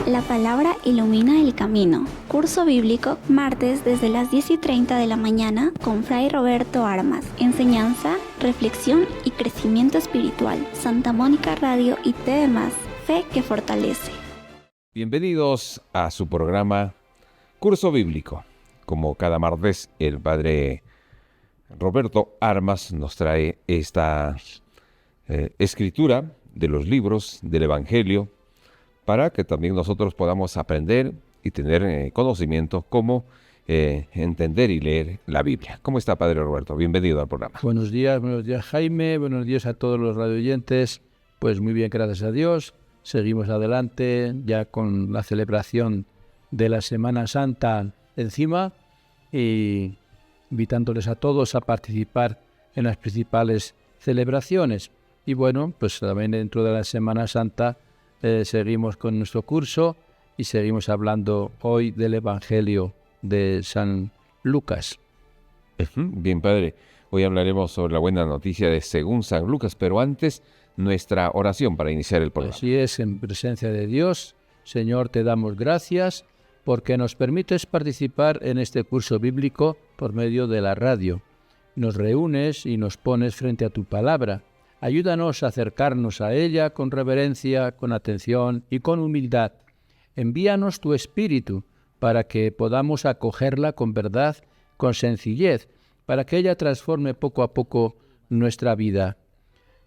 La palabra ilumina el camino. Curso bíblico, martes desde las 10:30 de la mañana con Fray Roberto Armas. Enseñanza, reflexión y crecimiento espiritual. Santa Mónica Radio y TV+, fe que fortalece. Bienvenidos a su programa Curso Bíblico. Como cada martes, el Padre Roberto Armas nos trae esta escritura de los libros del Evangelio, para que también nosotros podamos aprender y tener conocimiento cómo entender y leer la Biblia. ¿Cómo está, Padre Roberto? Bienvenido al programa. Buenos días Jaime, buenos días a todos los radioyentes. Pues muy bien, gracias a Dios. Seguimos adelante ya con la celebración de la Semana Santa encima y invitándoles a todos a participar en las principales celebraciones. Y bueno, pues también dentro de la Semana Santa seguimos con nuestro curso y seguimos hablando hoy del Evangelio de San Lucas. Bien, Padre. Hoy hablaremos sobre la buena noticia de según San Lucas, pero antes nuestra oración para iniciar el programa. Así es, en presencia de Dios, Señor, te damos gracias porque nos permites participar en este curso bíblico por medio de la radio. Nos reúnes y nos pones frente a tu palabra. Ayúdanos a acercarnos a ella con reverencia, con atención y con humildad. Envíanos tu Espíritu para que podamos acogerla con verdad, con sencillez, para que ella transforme poco a poco nuestra vida.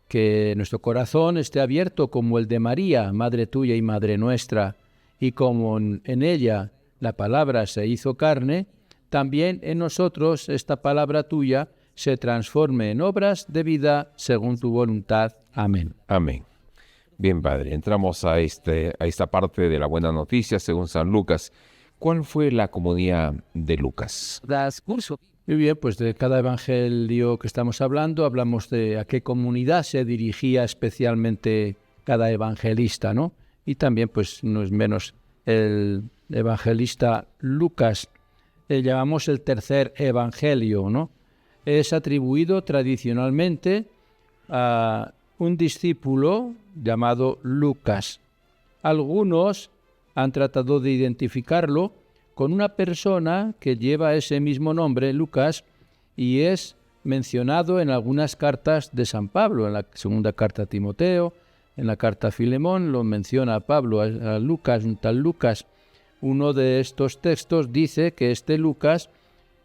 Que nuestro corazón esté abierto como el de María, Madre tuya y Madre nuestra, y como en ella la palabra se hizo carne, también en nosotros esta palabra tuya se transforme en obras de vida según tu voluntad. Amén. Amén. Bien, Padre, entramos a esta parte de la buena noticia según San Lucas. ¿Cuál fue la comunidad de Lucas? Das curso. Muy bien, pues de cada evangelio que estamos hablando, hablamos de a qué comunidad se dirigía especialmente cada evangelista, ¿no? Y también, pues, no es menos el evangelista Lucas, llamamos el tercer evangelio, ¿no? Es atribuido tradicionalmente a un discípulo llamado Lucas. Algunos han tratado de identificarlo con una persona que lleva ese mismo nombre, Lucas, y es mencionado en algunas cartas de San Pablo, en la segunda carta a Timoteo, en la carta a Filemón, lo menciona Pablo a Lucas, un tal Lucas. Uno de estos textos dice que este Lucas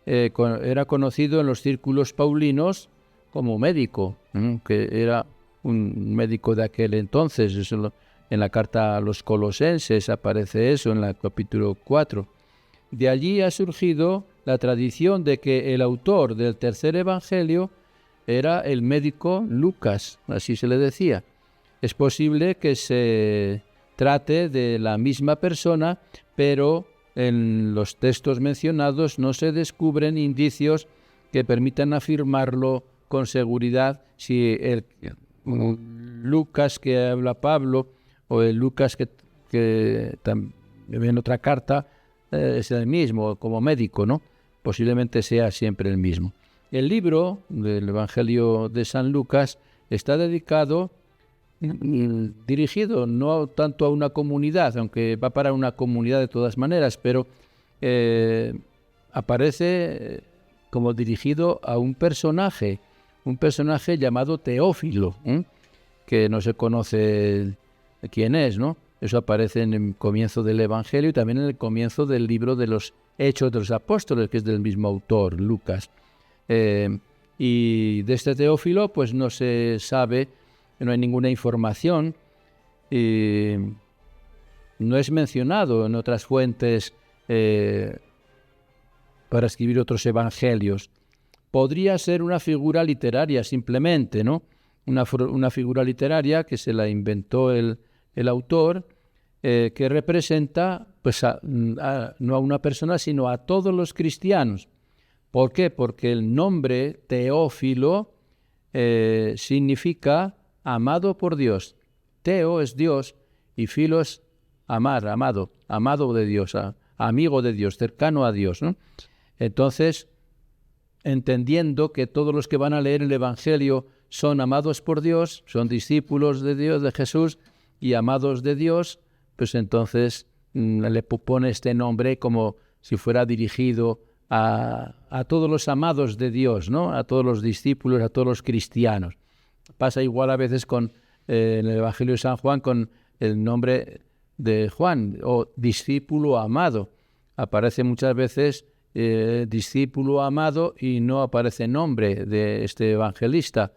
era conocido en los círculos paulinos como médico, que era un médico de aquel entonces. Eso en la carta a los Colosenses aparece eso, en el capítulo 4. De allí ha surgido la tradición de que el autor del tercer evangelio era el médico Lucas, así se le decía. Es posible que se trate de la misma persona, pero en los textos mencionados no se descubren indicios que permitan afirmarlo con seguridad si el Lucas que habla Pablo o el Lucas que también en otra carta es el mismo como médico, ¿no? Posiblemente sea siempre el mismo. El libro del Evangelio de San Lucas está dirigido no tanto a una comunidad, aunque va para una comunidad de todas maneras, pero aparece como dirigido a un personaje llamado Teófilo, que no se conoce quién es, ¿no? Eso aparece en el comienzo del Evangelio y también en el comienzo del libro de los Hechos de los Apóstoles, que es del mismo autor, Lucas. Y de este Teófilo, pues no se sabe, no hay ninguna información, no es mencionado en otras fuentes para escribir otros evangelios. Podría ser una figura literaria simplemente, ¿no? Una figura literaria que se la inventó el autor, que representa pues no a una persona, sino a todos los cristianos. ¿Por qué? Porque el nombre Teófilo significa amado por Dios. Teo es Dios y filo es amar, amado de Dios, amigo de Dios, cercano a Dios, ¿no? Entonces, entendiendo que todos los que van a leer el Evangelio son amados por Dios, son discípulos de Dios, de Jesús, y amados de Dios, pues entonces le pone este nombre como si fuera dirigido a todos los amados de Dios, ¿no? A todos los discípulos, a todos los cristianos. Pasa igual a veces en el Evangelio de San Juan con el nombre de Juan, o discípulo amado. Aparece muchas veces discípulo amado y no aparece nombre de este evangelista.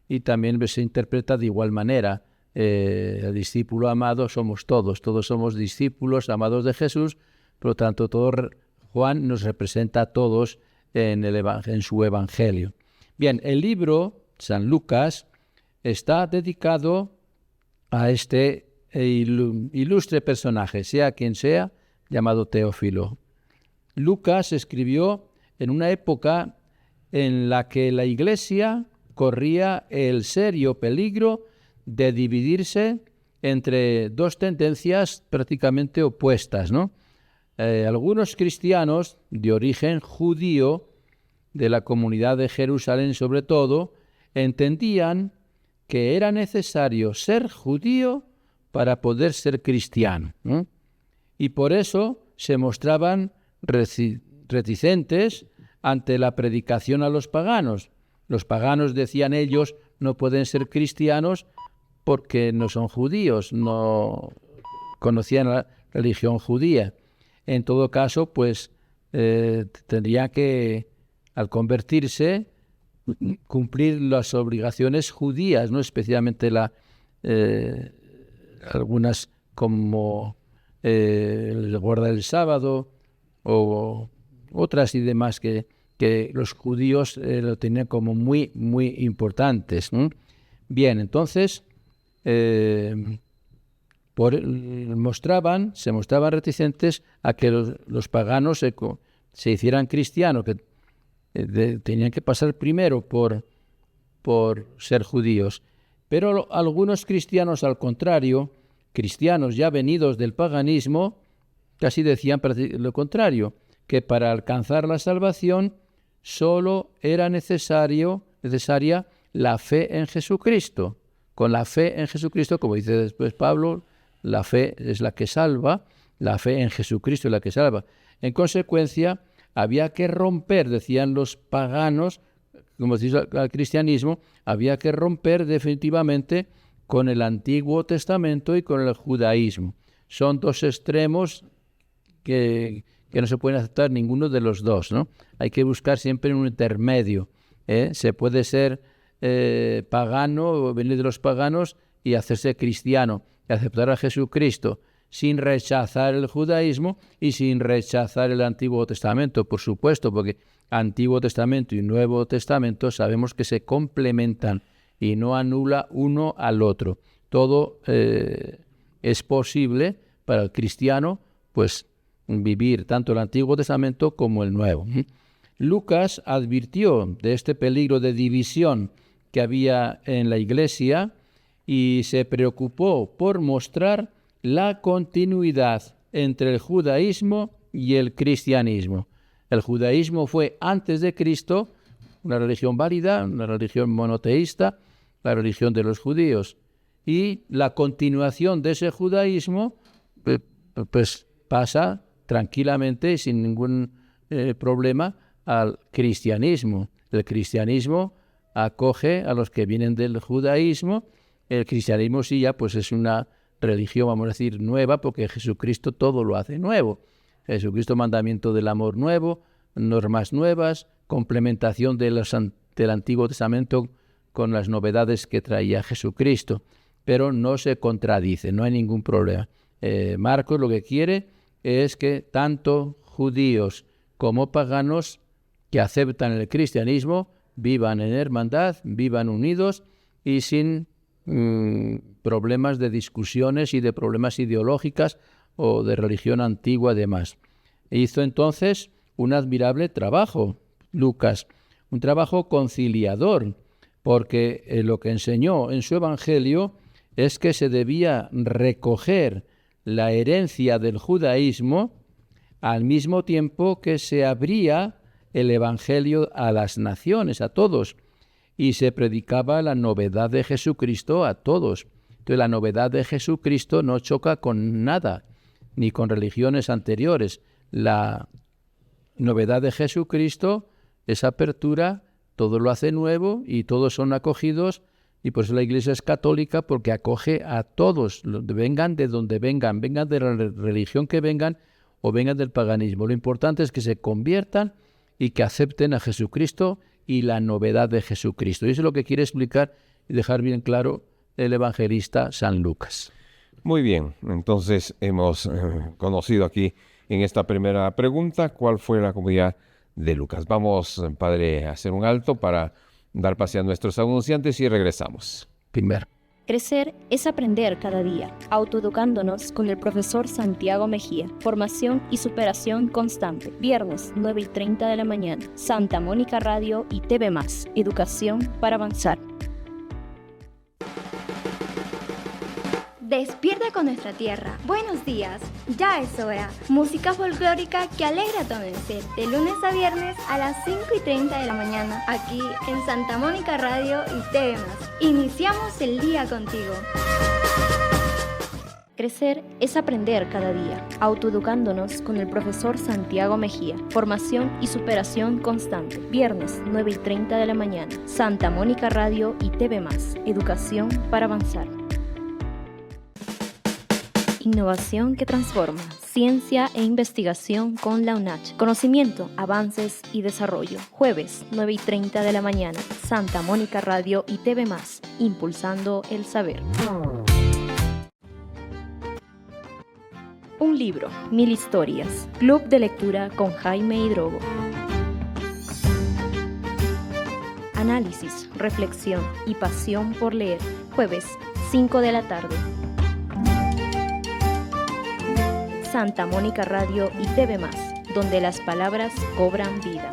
Y también se interpreta de igual manera. El discípulo amado somos todos somos discípulos amados de Jesús, por lo tanto Juan nos representa a todos en su evangelio. Bien, el libro San Lucas está dedicado a este ilustre personaje, sea quien sea, llamado Teófilo. Lucas escribió en una época en la que la Iglesia corría el serio peligro de dividirse entre dos tendencias prácticamente opuestas, ¿no? Algunos cristianos de origen judío, de la comunidad de Jerusalén sobre todo, entendían que era necesario ser judío para poder ser cristiano, ¿no? Y por eso se mostraban reticentes ante la predicación a los paganos. Los paganos, decían ellos, no pueden ser cristianos porque no son judíos, no conocían la religión judía. En todo caso, pues tendría que, al convertirse, cumplir las obligaciones judías, ¿no? Especialmente algunas como el guardar el sábado o otras y demás que los judíos lo tenían como muy, muy importantes, ¿no? Bien, entonces se mostraban reticentes a que los paganos se hicieran cristianos, que tenían que pasar primero por ser judíos. Pero algunos cristianos, al contrario, cristianos ya venidos del paganismo, casi decían lo contrario, que para alcanzar la salvación solo era necesaria la fe en Jesucristo. Con la fe en Jesucristo, como dice después Pablo, la fe es la que salva, la fe en Jesucristo es la que salva. En consecuencia, había que romper, decían los paganos, como dice el cristianismo, había que romper definitivamente con el Antiguo Testamento y con el judaísmo. Son dos extremos que no se pueden aceptar ninguno de los dos, ¿no? Hay que buscar siempre un intermedio, ¿eh? Se puede ser pagano o venir de los paganos y hacerse cristiano, y aceptar a Jesucristo sin rechazar el judaísmo y sin rechazar el Antiguo Testamento, por supuesto, porque Antiguo Testamento y Nuevo Testamento sabemos que se complementan y no anula uno al otro. Todo es posible para el cristiano, pues, vivir tanto el Antiguo Testamento como el Nuevo. Lucas advirtió de este peligro de división que había en la Iglesia y se preocupó por mostrar la continuidad entre el judaísmo y el cristianismo. El judaísmo fue antes de Cristo una religión válida, una religión monoteísta, la religión de los judíos. Y la continuación de ese judaísmo pues pasa tranquilamente y sin ningún problema al cristianismo. El cristianismo acoge a los que vienen del judaísmo. El cristianismo sí ya pues es una religión, vamos a decir, nueva, porque Jesucristo todo lo hace nuevo. Jesucristo, mandamiento del amor nuevo, normas nuevas, complementación del Antiguo Testamento con las novedades que traía Jesucristo, pero no se contradice, no hay ningún problema. Marcos lo que quiere es que tanto judíos como paganos que aceptan el cristianismo vivan en hermandad, vivan unidos y sin problemas de discusiones y de problemas ideológicas o de religión antigua además. Hizo entonces un admirable trabajo, Lucas, un trabajo conciliador, porque lo que enseñó en su Evangelio es que se debía recoger la herencia del judaísmo al mismo tiempo que se abría el Evangelio a las naciones, a todos, y se predicaba la novedad de Jesucristo a todos. Entonces la novedad de Jesucristo no choca con nada ni con religiones anteriores. La novedad de Jesucristo es apertura, todo lo hace nuevo y todos son acogidos, y por eso la Iglesia es católica, porque acoge a todos, vengan de donde vengan de la religión que vengan o vengan del paganismo. Lo importante es que se conviertan y que acepten a Jesucristo y la novedad de Jesucristo. Y eso es lo que quiere explicar y dejar bien claro el evangelista San Lucas. Muy bien, entonces hemos conocido aquí en esta primera pregunta cuál fue la comunidad de Lucas. Vamos, padre, a hacer un alto para dar pase a nuestros anunciantes y regresamos. Primero. Crecer es aprender cada día, autoeducándonos con el profesor Santiago Mejía. Formación y superación constante. Viernes, 9:30 de la mañana. Santa Mónica Radio y TV+. Educación para avanzar. Despierta con nuestra tierra. Buenos días, ya es hora. Música folclórica que alegra tu amanecer. De lunes a viernes a las 5:30 de la mañana. Aquí en Santa Mónica Radio y TV+. Iniciamos el día contigo. Crecer es aprender cada día, autoeducándonos con el profesor Santiago Mejía. Formación y superación constante. Viernes, 9:30 de la mañana. Santa Mónica Radio y TV+. Educación para avanzar. Innovación que transforma. Ciencia e investigación con la UNACH. Conocimiento, avances y desarrollo. Jueves, 9:30 de la mañana. Santa Mónica Radio y TV+. Impulsando el saber. Un libro, 1000 historias. Club de lectura con Jaime Hidrogo. Análisis, reflexión y pasión por leer. Jueves, 5 de la tarde. Santa Mónica Radio y TV+, donde las palabras cobran vida.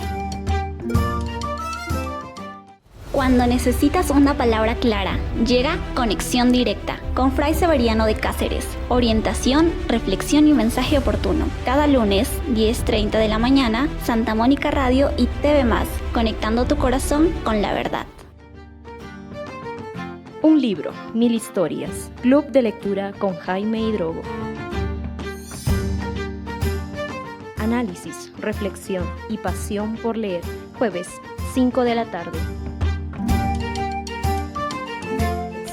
Cuando necesitas una palabra clara, llega Conexión Directa con Fray Severiano de Cáceres. Orientación, reflexión y mensaje oportuno. Cada lunes, 10:30 de la mañana, Santa Mónica Radio y TV+, conectando tu corazón con la verdad. Un libro, 1000 historias. Club de lectura con Jaime Hidrogo. Análisis, reflexión y pasión por leer. Jueves, 5 de la tarde.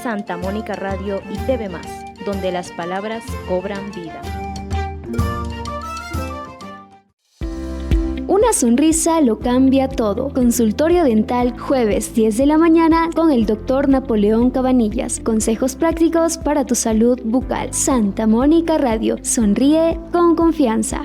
Santa Mónica Radio y TV+, donde las palabras cobran vida. Una sonrisa lo cambia todo. Consultorio dental, jueves 10 de la mañana con el Dr. Napoleón Cabanillas. Consejos prácticos para tu salud bucal. Santa Mónica Radio. Sonríe con confianza.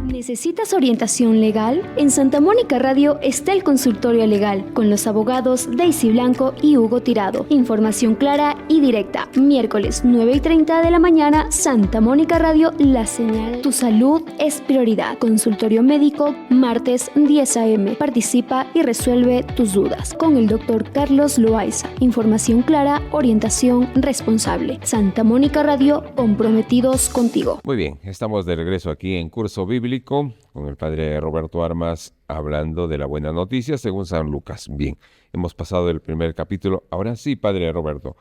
¿Necesitas orientación legal? En Santa Mónica Radio está el consultorio legal con los abogados Daisy Blanco y Hugo Tirado. Información clara y directa. Miércoles 9:30 de la mañana, Santa Mónica Radio, la señal. Tu salud es prioridad. Consultorio médico, martes 10 a.m. Participa y resuelve tus dudas con el doctor Carlos Loaiza. Información clara, orientación responsable. Santa Mónica Radio, comprometidos contigo. Muy bien, estamos de regreso aquí en Curso Bíblico con el padre Roberto Armas hablando de la buena noticia según San Lucas. Bien, hemos pasado el primer capítulo. Ahora sí, padre Roberto,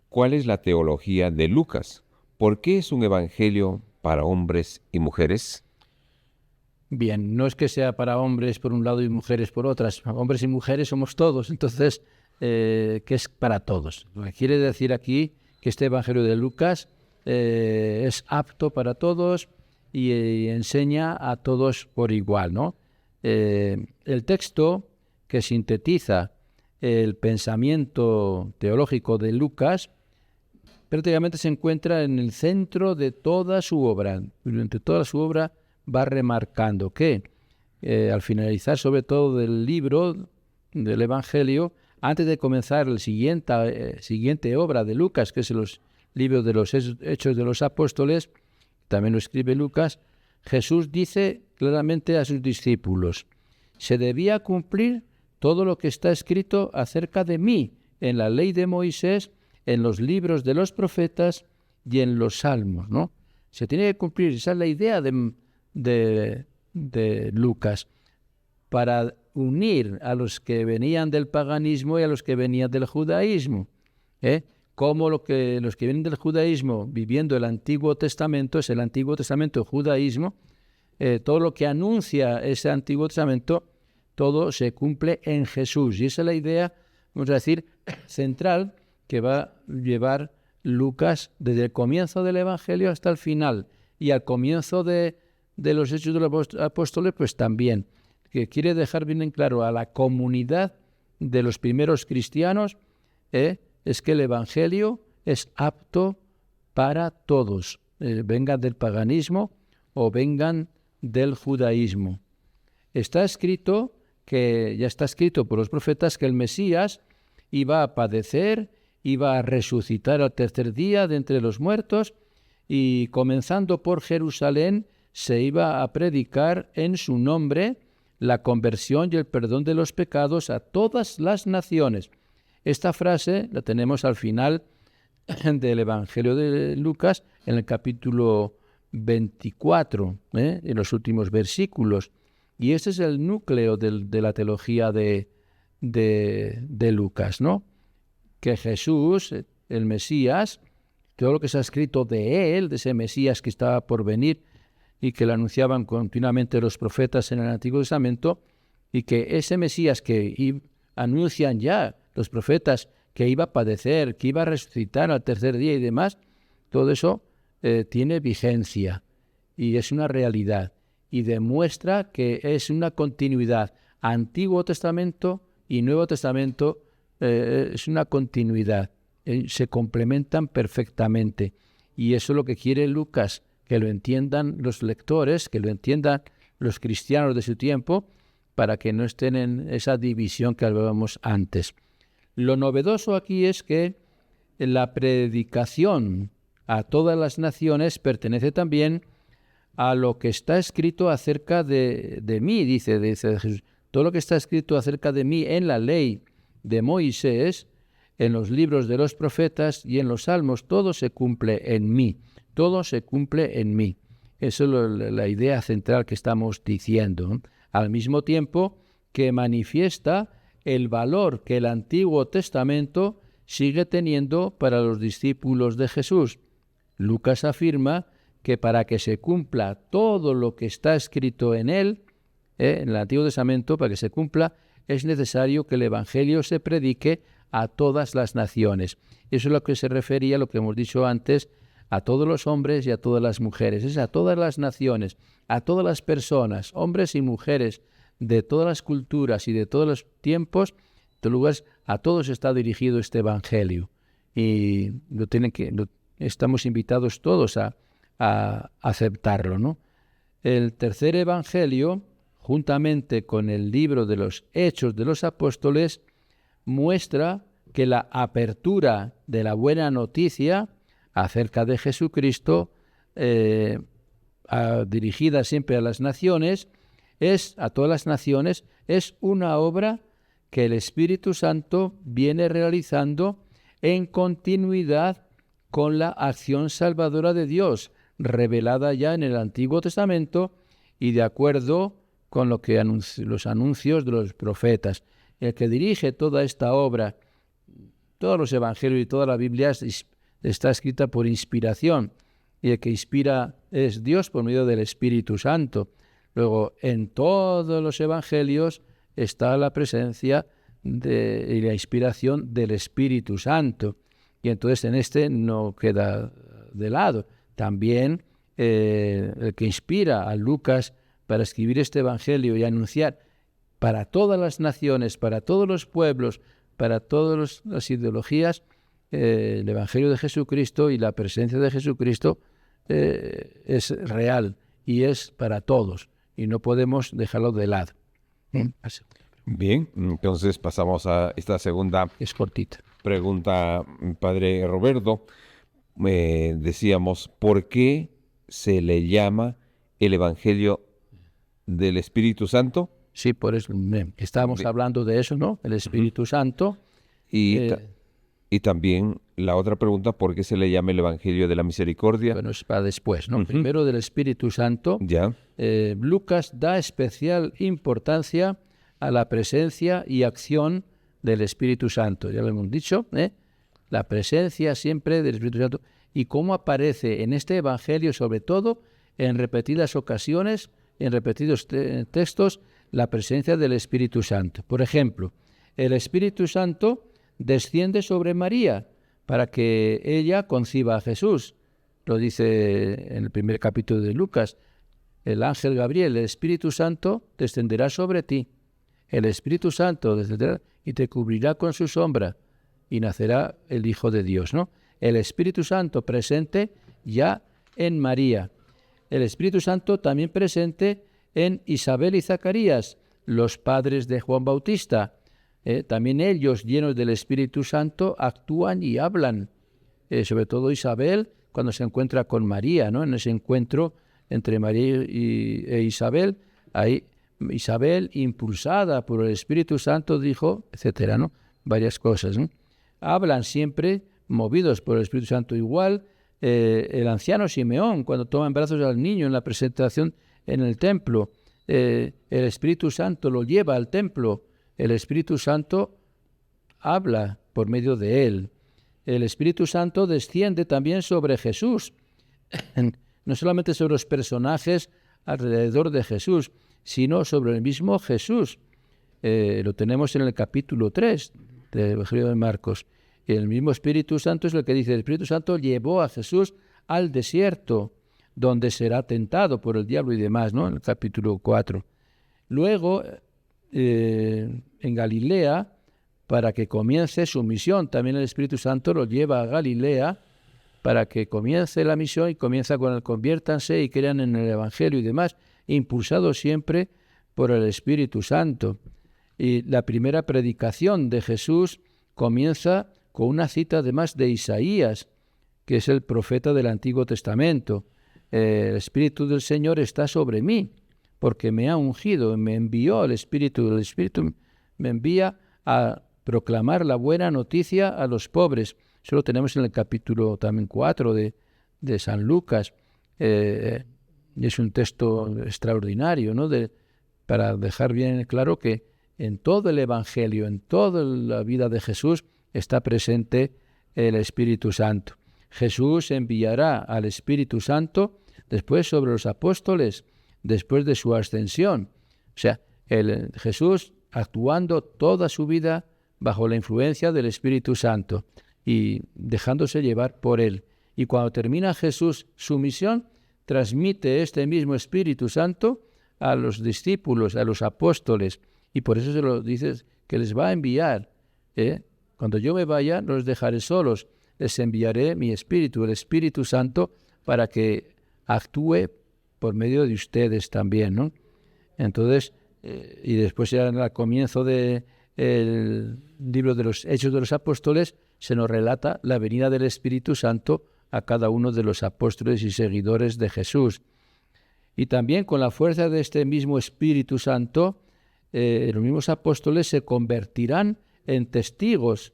¿cuál es la teología de Lucas? ¿Por qué es un evangelio para hombres y mujeres? Bien, no es que sea para hombres por un lado y mujeres por otras. Hombres y mujeres somos todos, entonces, que es para todos. Lo que quiere decir aquí que este evangelio de Lucas es apto para todos y enseña a todos por igual, ¿no? El texto que sintetiza el pensamiento teológico de Lucas prácticamente se encuentra en el centro de toda su obra. Durante toda su obra va remarcando que al finalizar sobre todo del libro del Evangelio, antes de comenzar la siguiente obra de Lucas, que es los libros de los Hechos de los Apóstoles, también lo escribe Lucas, Jesús dice claramente a sus discípulos: se debía cumplir todo lo que está escrito acerca de mí en la ley de Moisés, en los libros de los profetas y en los salmos, ¿no? Se tiene que cumplir, esa es la idea de Lucas, para unir a los que venían del paganismo y a los que venían del judaísmo, cómo los que vienen del judaísmo viviendo el Antiguo Testamento, es el Antiguo Testamento el judaísmo, todo lo que anuncia ese Antiguo Testamento, todo se cumple en Jesús. Y esa es la idea, vamos a decir, central que va a llevar Lucas desde el comienzo del Evangelio hasta el final. Y al comienzo de los Hechos de los Apóstoles, pues también, que quiere dejar bien en claro a la comunidad de los primeros cristianos, es que el Evangelio es apto para todos, vengan del paganismo o vengan del judaísmo. Ya está escrito por los profetas que el Mesías iba a padecer, iba a resucitar al tercer día de entre los muertos, y comenzando por Jerusalén se iba a predicar en su nombre la conversión y el perdón de los pecados a todas las naciones. Esta frase la tenemos al final del Evangelio de Lucas, en el capítulo 24, en los últimos versículos. Y este es el núcleo de la teología de Lucas, ¿no? Que Jesús, el Mesías, todo lo que se ha escrito de él, de ese Mesías que estaba por venir y que lo anunciaban continuamente los profetas en el Antiguo Testamento, y que ese Mesías que anuncian ya los profetas que iba a padecer, que iba a resucitar al tercer día y demás, todo eso tiene vigencia y es una realidad y demuestra que es una continuidad. Antiguo Testamento y Nuevo Testamento es una continuidad, se complementan perfectamente, y eso es lo que quiere Lucas, que lo entiendan los lectores, que lo entiendan los cristianos de su tiempo, para que no estén en esa división que hablábamos antes. Lo novedoso aquí es que la predicación a todas las naciones pertenece también a lo que está escrito acerca de mí, dice Jesús. Todo lo que está escrito acerca de mí en la ley de Moisés, en los libros de los profetas y en los salmos, todo se cumple en mí. Todo se cumple en mí. Esa es la idea central que estamos diciendo. Al mismo tiempo que manifiesta el valor que el Antiguo Testamento sigue teniendo para los discípulos de Jesús. Lucas afirma que para que se cumpla todo lo que está escrito en él, en el Antiguo Testamento, para que se cumpla, es necesario que el Evangelio se predique a todas las naciones. Eso es lo que se refería a lo que hemos dicho antes, a todos los hombres y a todas las mujeres. Es a todas las naciones, a todas las personas, hombres y mujeres, de todas las culturas y de todos los tiempos, de todos lugares, a todos está dirigido este Evangelio. Y estamos invitados todos a aceptarlo, ¿no? El tercer Evangelio, juntamente con el libro de los Hechos de los Apóstoles, muestra que la apertura de la buena noticia acerca de Jesucristo, dirigida siempre a las naciones, a todas las naciones, es una obra que el Espíritu Santo viene realizando en continuidad con la acción salvadora de Dios, revelada ya en el Antiguo Testamento y de acuerdo con lo que los anuncios de los profetas. El que dirige toda esta obra, todos los evangelios y toda la Biblia está escrita por inspiración, y el que inspira es Dios por medio del Espíritu Santo. Luego, en todos los evangelios está la presencia y la inspiración del Espíritu Santo, y entonces en este no queda de lado. También el que inspira a Lucas para escribir este evangelio y anunciar para todas las naciones, para todos los pueblos, para todas las ideologías, el Evangelio de Jesucristo y la presencia de Jesucristo es real y es para todos, y no podemos dejarlo de lado. Bien, entonces pasamos a esta segunda Es cortita. pregunta, Padre Roberto. Decíamos, ¿por qué se le llama el Evangelio del Espíritu Santo? Sí, por eso estábamos hablando de eso, ¿no? El Espíritu Santo. Y también la otra pregunta, ¿por qué se le llama el Evangelio de la Misericordia? Bueno, es para después, ¿no? Primero del Espíritu Santo. Ya. Lucas da especial importancia a la presencia y acción del Espíritu Santo. Ya lo hemos dicho, La presencia siempre del Espíritu Santo y cómo aparece en este Evangelio, sobre todo en repetidas ocasiones, en repetidos textos, la presencia del Espíritu Santo. Por ejemplo, el Espíritu Santo desciende sobre María para que ella conciba a Jesús. Lo dice en el primer capítulo de Lucas. El ángel Gabriel, el Espíritu Santo descenderá sobre ti. El Espíritu Santo descenderá y te cubrirá con su sombra y nacerá el Hijo de Dios, ¿no? El Espíritu Santo presente ya en María. El Espíritu Santo también presente en Isabel y Zacarías, los padres de Juan Bautista. También ellos, llenos del Espíritu Santo, actúan y hablan. Sobre todo Isabel, cuando se encuentra con María, ¿no? En ese encuentro entre María e Isabel, ahí Isabel, impulsada por el Espíritu Santo, dijo, etcétera, ¿no? Varias cosas, ¿no? Hablan siempre movidos por el Espíritu Santo. Igual el anciano Simeón, cuando toma en brazos al niño en la presentación en el templo, el Espíritu Santo lo lleva al templo. El Espíritu Santo habla por medio de él. El Espíritu Santo desciende también sobre Jesús, no solamente sobre los personajes alrededor de Jesús, sino sobre el mismo Jesús. Lo tenemos en el capítulo 3 del Evangelio de Marcos. El mismo Espíritu Santo es lo que dice, el Espíritu Santo llevó a Jesús al desierto, donde será tentado por el diablo y demás, ¿no? En el capítulo 4. Luego, en Galilea, para que comience su misión, también el Espíritu Santo lo lleva a Galilea para que comience la misión y comienza con el conviértanse y crean en el Evangelio y demás, impulsado siempre por el Espíritu Santo. Y la primera predicación de Jesús comienza con una cita además de Isaías, que es el profeta del Antiguo Testamento. El Espíritu del Señor está sobre mí, porque me ha ungido, me envió el Espíritu me envía a proclamar la buena noticia a los pobres. Eso lo tenemos en el capítulo también 4 de San Lucas. Es un texto extraordinario, ¿no? Para dejar bien claro que en todo el Evangelio, en toda la vida de Jesús, está presente el Espíritu Santo. Jesús enviará al Espíritu Santo después sobre los apóstoles, después de su ascensión. O sea, Jesús actuando toda su vida bajo la influencia del Espíritu Santo y dejándose llevar por él. Y cuando termina Jesús su misión, transmite este mismo Espíritu Santo a los discípulos, a los apóstoles, y por eso se lo dice que les va a enviar. Cuando yo me vaya, no los dejaré solos, les enviaré mi Espíritu, el Espíritu Santo, para que actúe por medio de ustedes también, ¿no? Entonces, y después ya al comienzo del libro de los Hechos de los Apóstoles, se nos relata la venida del Espíritu Santo a cada uno de los apóstoles y seguidores de Jesús. Y también con la fuerza de este mismo Espíritu Santo, los mismos apóstoles se convertirán en testigos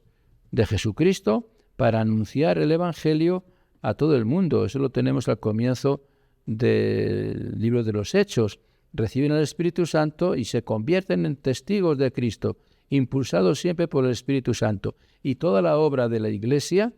de Jesucristo para anunciar el Evangelio a todo el mundo. Eso lo tenemos al comienzo del libro de los Hechos. Reciben el Espíritu Santo y se convierten en testigos de Cristo, impulsados siempre por el Espíritu Santo. Y toda la obra de la Iglesia,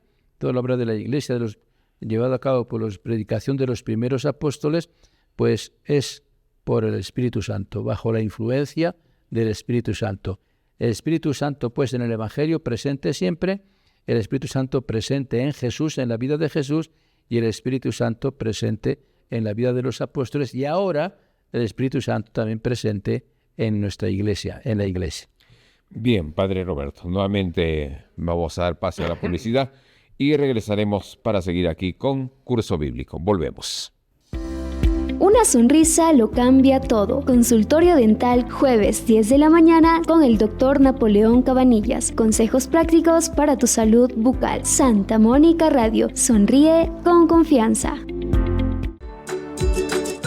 llevada a cabo por la predicación de los primeros apóstoles, pues es por el Espíritu Santo, bajo la influencia del Espíritu Santo. El Espíritu Santo, pues, en el Evangelio presente siempre, el Espíritu Santo presente en Jesús, en la vida de Jesús, y el Espíritu Santo presente en la vida de los apóstoles, y ahora el Espíritu Santo también presente en nuestra iglesia, en la iglesia. Bien, Padre Roberto, nuevamente vamos a dar paso a la publicidad y regresaremos para seguir aquí con Curso Bíblico. Volvemos. Una sonrisa lo cambia todo. Consultorio dental, jueves 10 de la mañana con el Dr. Napoleón Cabanillas. Consejos prácticos para tu salud bucal. Santa Mónica Radio. Sonríe con confianza.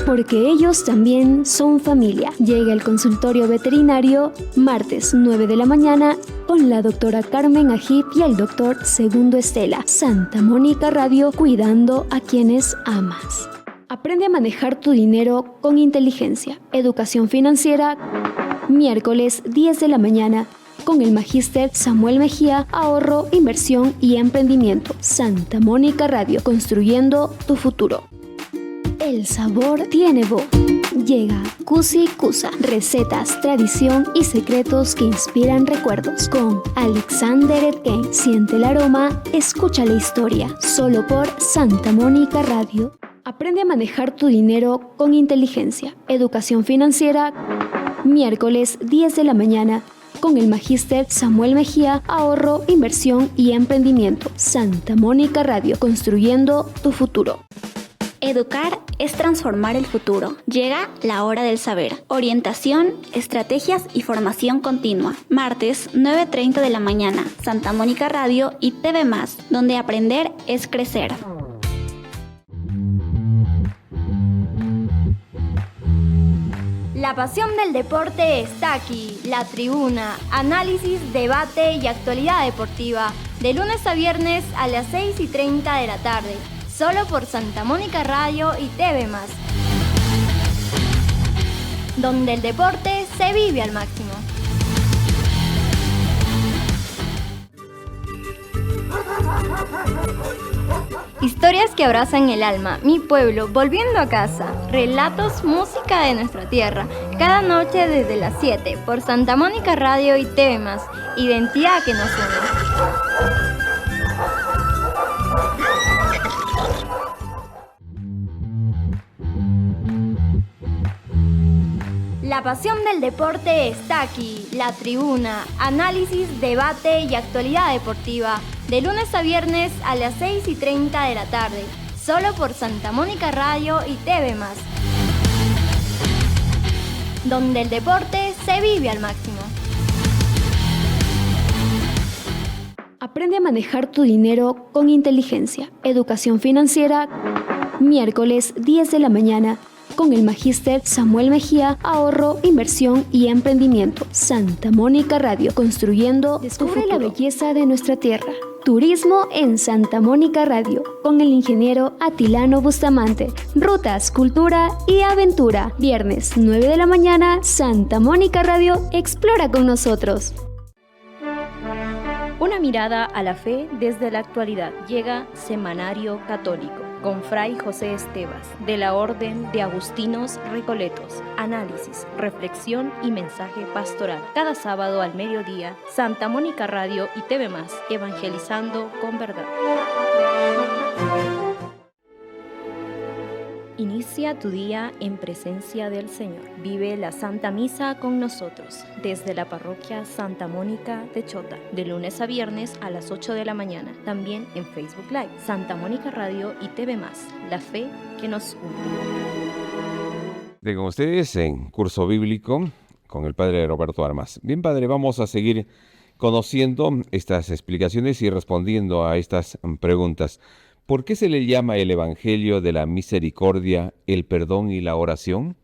Porque ellos también son familia. Llega el consultorio veterinario martes 9 de la mañana con la doctora Carmen Ajib y el doctor Segundo Estela. Santa Mónica Radio, cuidando a quienes amas. Aprende a manejar tu dinero con inteligencia. Educación financiera, miércoles 10 de la mañana con el magíster Samuel Mejía, ahorro, inversión y emprendimiento. Santa Mónica Radio, construyendo tu futuro. El sabor tiene voz. Llega Cusi Cusa, recetas, tradición y secretos que inspiran recuerdos. Con Alexander Etken. Siente el aroma, escucha la historia. Solo por Santa Mónica Radio. Aprende a manejar tu dinero con inteligencia. Educación financiera, miércoles 10 de la mañana. Con el magíster Samuel Mejía, ahorro, inversión y emprendimiento. Santa Mónica Radio, construyendo tu futuro. Educar es transformar el futuro. Llega la hora del saber. Orientación, estrategias y formación continua. Martes, 9:30 de la mañana. Santa Mónica Radio y TV+, donde aprender es crecer. La pasión del deporte está aquí. La Tribuna, análisis, debate y actualidad deportiva. De lunes a viernes a las 6:30 de la tarde. Solo por Santa Mónica Radio y TV+. Donde el deporte se vive al máximo. Historias que abrazan el alma, mi pueblo, volviendo a casa. Relatos, música de nuestra tierra. Cada noche desde las 7 por Santa Mónica Radio y TV+. Identidad que nos une. La pasión del deporte está aquí. La Tribuna, análisis, debate y actualidad deportiva. De lunes a viernes a las 6:30 de la tarde. Solo por Santa Mónica Radio y TV+. Donde el deporte se vive al máximo. Aprende a manejar tu dinero con inteligencia. Educación financiera, miércoles 10 de la mañana. Con el magíster Samuel Mejía, ahorro, inversión y emprendimiento. Santa Mónica Radio, construyendo tu futuro. La belleza de nuestra tierra. Turismo en Santa Mónica Radio, con el ingeniero Atilano Bustamante. Rutas, cultura y aventura. Viernes, 9 de la mañana, Santa Mónica Radio, explora con nosotros. Una mirada a la fe desde la actualidad. Llega Semanario Católico con Fray José Estevas, de la Orden de Agustinos Recoletos. Análisis, reflexión y mensaje pastoral. Cada sábado al mediodía, Santa Mónica Radio y TV+, evangelizando con verdad. Inicia tu día en presencia del Señor. Vive la Santa Misa con nosotros desde la parroquia Santa Mónica de Chota, de lunes a viernes a las 8 de la mañana. También en Facebook Live, Santa Mónica Radio y TV+, la fe que nos une. Con ustedes en Curso Bíblico con el Padre Roberto Armas. Bien, Padre, vamos a seguir conociendo estas explicaciones y respondiendo a estas preguntas. ¿Por qué se le llama el Evangelio de la Misericordia, el perdón y la oración?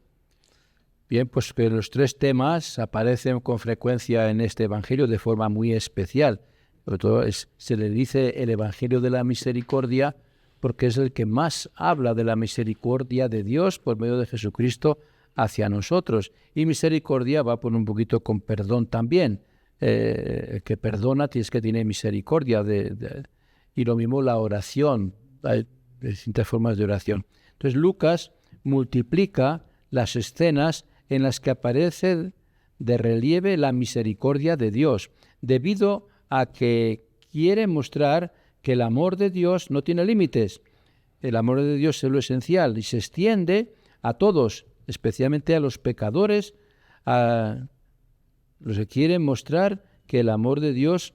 Bien, pues que los tres temas aparecen con frecuencia en este Evangelio de forma muy especial. Sobre todo se le dice el Evangelio de la Misericordia porque es el que más habla de la misericordia de Dios por medio de Jesucristo hacia nosotros. Y misericordia va por un poquito con perdón también. El que perdona es que tiene misericordia y lo mismo la oración, hay distintas formas de oración. Entonces Lucas multiplica las escenas en las que aparece de relieve la misericordia de Dios, debido a que quiere mostrar que el amor de Dios no tiene límites. El amor de Dios es lo esencial y se extiende a todos, especialmente a los pecadores, a los que quieren mostrar que el amor de Dios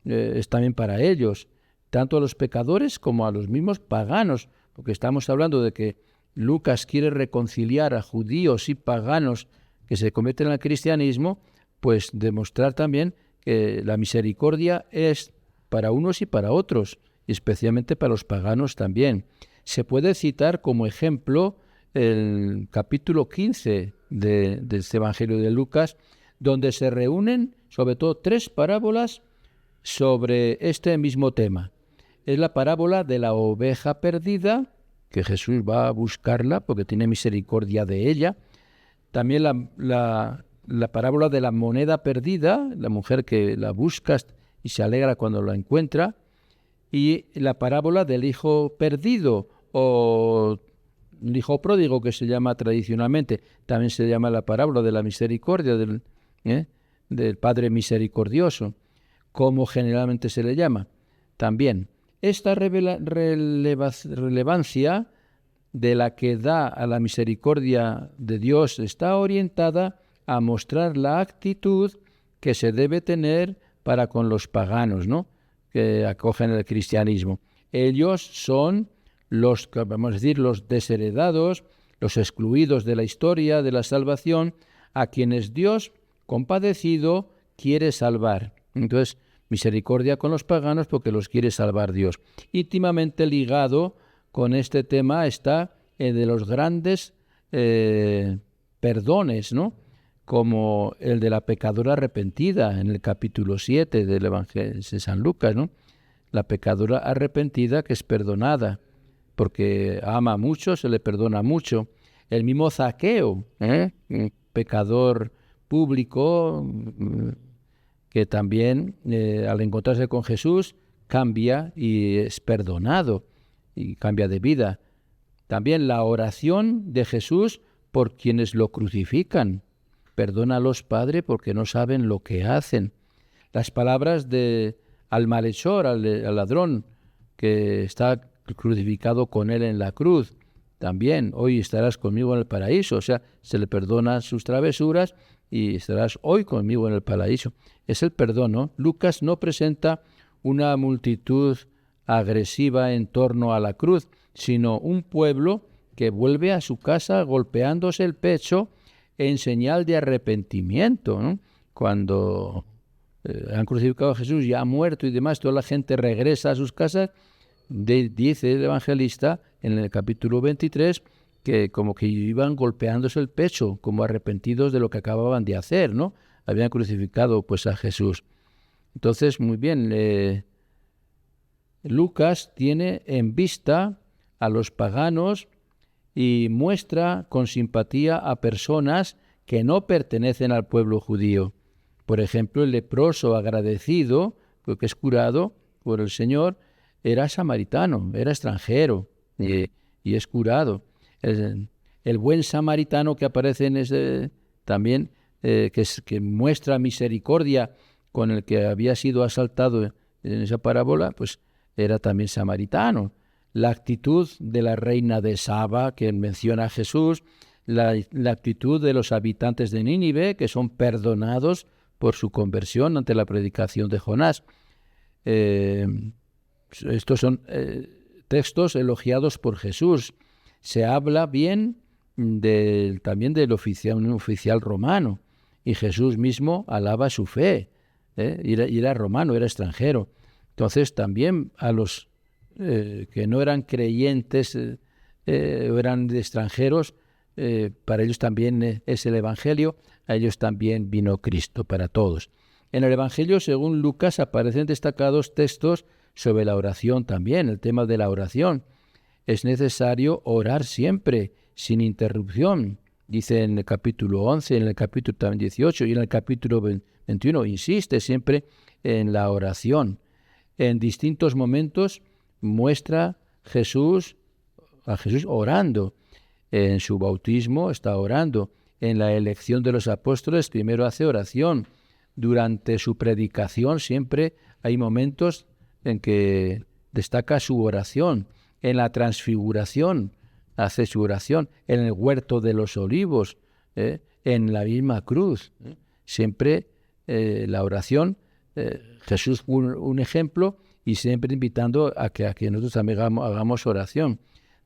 es también para ellos, tanto a los pecadores como a los mismos paganos, porque estamos hablando de que Lucas quiere reconciliar a judíos y paganos que se convierten al cristianismo, pues demostrar también que la misericordia es para unos y para otros, y especialmente para los paganos también. Se puede citar como ejemplo el capítulo 15 de este Evangelio de Lucas, donde se reúnen sobre todo tres parábolas sobre este mismo tema. Es la parábola de la oveja perdida, que Jesús va a buscarla porque tiene misericordia de ella. También la la parábola de la moneda perdida, la mujer que la busca y se alegra cuando la encuentra, y la parábola del hijo perdido o el hijo pródigo, que se llama tradicionalmente. También se llama la parábola de la misericordia del Padre misericordioso, como generalmente se le llama. También esta relevancia de la que da a la misericordia de Dios está orientada a mostrar la actitud que se debe tener para con los paganos, ¿no?, que acogen el cristianismo. Ellos son los, vamos a decir, los desheredados, los excluidos de la historia de la salvación, a quienes Dios, compadecido, quiere salvar. Entonces, misericordia con los paganos porque los quiere salvar Dios. Íntimamente ligado con este tema está de los grandes perdones, ¿no?, como el de la pecadora arrepentida en el capítulo 7 del Evangelio de San Lucas, ¿no? La pecadora arrepentida que es perdonada, porque ama mucho, se le perdona mucho. El mismo Zaqueo, un pecador público, que también al encontrarse con Jesús cambia y es perdonado y cambia de vida. También la oración de Jesús por quienes lo crucifican. Perdónalos, Padre, porque no saben lo que hacen. Las palabras al malhechor, al ladrón, que está crucificado con él en la cruz. También, hoy estarás conmigo en el paraíso. O sea, se le perdona sus travesuras y estarás hoy conmigo en el paraíso. Es el perdón, ¿no? Lucas no presenta una multitud agresiva en torno a la cruz, sino un pueblo que vuelve a su casa golpeándose el pecho en señal de arrepentimiento, ¿no? Cuando han crucificado a Jesús, ya ha muerto y demás, toda la gente regresa a sus casas. Dice el evangelista en el capítulo 23 que como que iban golpeándose el pecho, como arrepentidos de lo que acababan de hacer, ¿no? Habían crucificado pues a Jesús. Entonces, muy bien, Lucas tiene en vista a los paganos y muestra con simpatía a personas que no pertenecen al pueblo judío. Por ejemplo, el leproso agradecido, porque es curado por el Señor, era samaritano, era extranjero y es curado. El buen samaritano que aparece en ese también, que muestra misericordia con el que había sido asaltado en esa parábola, pues era también samaritano. La actitud de la reina de Saba, que menciona a Jesús, la actitud de los habitantes de Nínive, que son perdonados por su conversión ante la predicación de Jonás. Estos son textos elogiados por Jesús. Se habla bien también del un oficial romano, y Jesús mismo alaba su fe. Y era romano, era extranjero. Entonces también a los que no eran creyentes o eran de extranjeros, para ellos también es el Evangelio, a ellos también vino Cristo, para todos. En el Evangelio, según Lucas, aparecen destacados textos sobre la oración también, el tema de la oración. Es necesario orar siempre, sin interrupción, dice en el capítulo 11, en el capítulo 18 y en el capítulo 21, insiste siempre en la oración. En distintos momentos muestra a Jesús orando. En su bautismo está orando. En la elección de los apóstoles primero hace oración. Durante su predicación siempre hay momentos en que destaca su oración. En la transfiguración hace su oración. En el huerto de los olivos, en la misma cruz. Siempre la oración, Jesús un ejemplo, y siempre invitando a que nosotros también hagamos oración.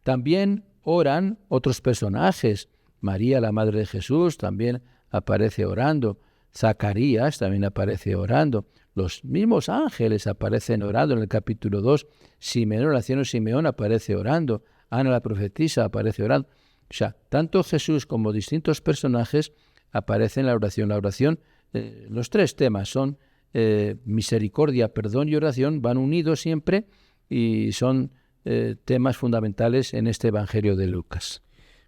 También oran otros personajes. María, la madre de Jesús, también aparece orando. Zacarías también aparece orando. Los mismos ángeles aparecen orando en el capítulo 2. Simeón, el anciano Simeón, aparece orando. Ana, la profetisa, aparece orando. O sea, tanto Jesús como distintos personajes aparecen en la oración. La oración, los tres temas son misericordia, perdón y oración, van unidos siempre y son temas fundamentales en este Evangelio de Lucas.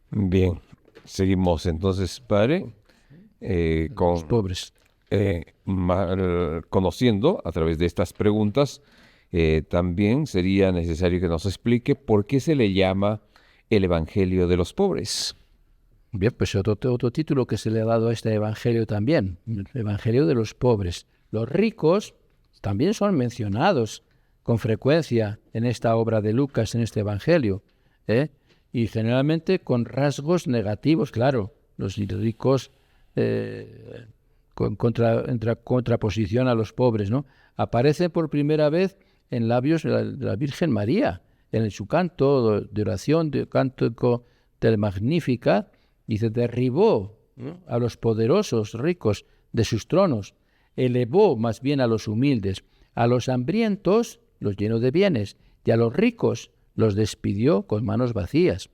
Bien, seguimos entonces, Padre. con Los pobres. Conociendo a través de estas preguntas, también sería necesario que nos explique por qué se le llama el Evangelio de los pobres. Bien, pues otro título que se le ha dado a este Evangelio también, el Evangelio de los pobres. Los ricos también son mencionados con frecuencia en esta obra de Lucas, en este Evangelio, y generalmente con rasgos negativos, claro. Los ricos en contraposición a los pobres, ¿no? Aparece por primera vez en labios de la Virgen María, en su canto de oración, de canto del Magnífica, dice, derribó, ¿no?, a los poderosos ricos de sus tronos, elevó más bien a los humildes, a los hambrientos los llenó de bienes, y a los ricos los despidió con manos vacías.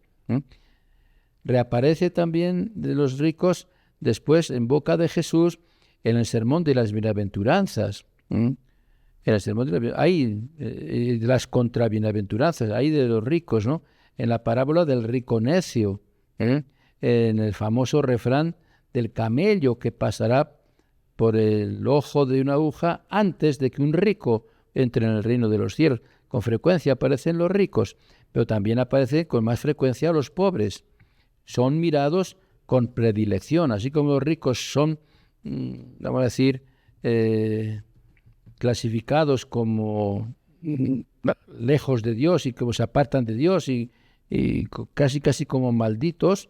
Reaparece también de los ricos después en boca de Jesús en el sermón de las bienaventuranzas. En el sermón hay de las contrabienaventuranzas, hay de los ricos, ¿no? En la parábola del rico necio, en el famoso refrán del camello que pasará por el ojo de una aguja antes de que un rico entre en el reino de los cielos. Con frecuencia aparecen los ricos, pero también aparecen con más frecuencia los pobres. Son mirados con predilección, así como los ricos son, vamos a decir, clasificados como lejos de Dios y como se apartan de Dios y casi como malditos,